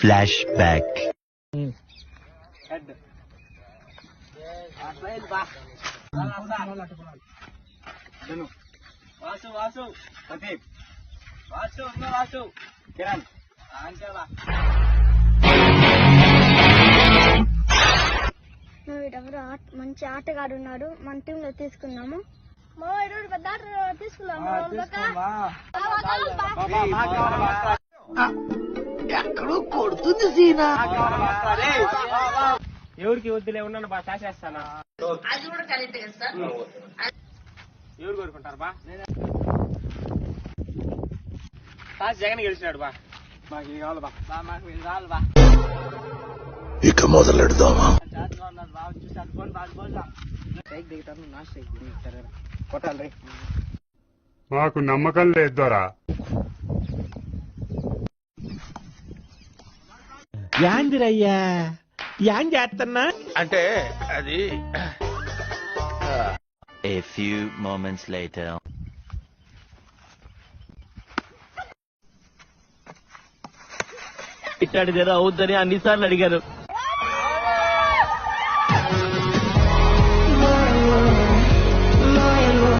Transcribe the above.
Flash back. వీడెవరు మంచి ఆటగాడు ఉన్నాడు, మన టీమ్ లో తీసుకున్నాము. పెద్ద ఆట తీసుకున్నాము. ఎక్కడో కొడుతుంది సీనా. ఎవరికి వద్దులే ఉన్నాను బా, చేసేస్తానా. ఎవరు కోరుకుంటారు బా? జగన్ గెలిచినాడు బా. మాకు ఇది కావాలి బా, మాకు ఇది కావాలి బా. ఇక మొదలెడదామా? కొట్టాలి. మాకు నమ్మకం లేదు దొరా. యాందిరయ్యా యాం చేస్తున్నా అంటే అది. A few moments later. ఇట్టాడిదేదో అవుద్దని అన్నిసార్లు అడిగారు.